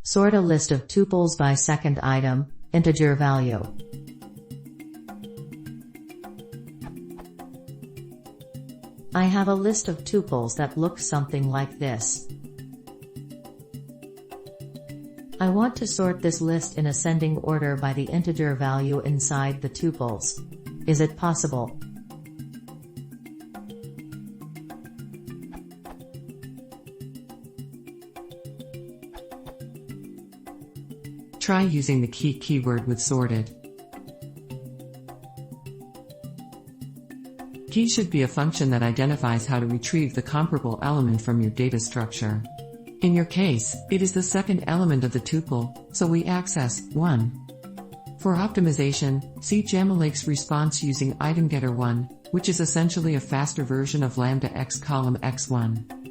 Sort a list of tuples by second item, integer value. I have a list of tuples that look something like this. I want to sort this list in ascending order by the integer value inside the tuples. Is it possible? Try using the keyword with sorted. Key should be a function that identifies how to retrieve the comparable element from your data structure. In your case, it is the second element of the tuple, so we access 1. For optimization, see Jamalake's response using itemGetter1, which is essentially a faster version of lambda x column x1.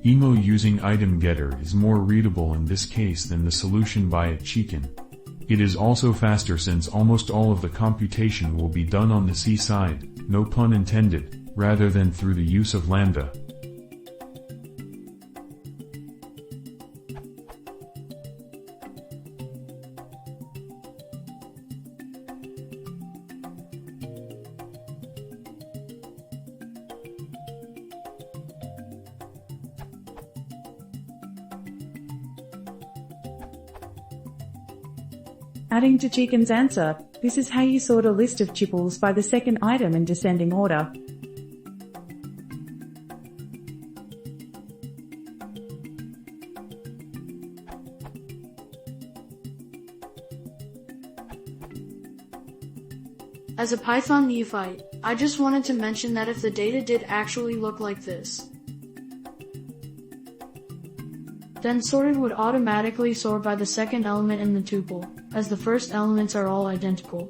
Emo using itemGetter is more readable in this case than the solution by Chicken. It is also faster since almost all of the computation will be done on the C side, no pun intended, rather than through the use of lambda. Adding to Chicken's answer, this is how you sort a list of tuples by the second item in descending order. As a Python neophyte, I just wanted to mention that if the data did actually look like this, then sorted would automatically sort by the second element in the tuple, as the first elements are all identical.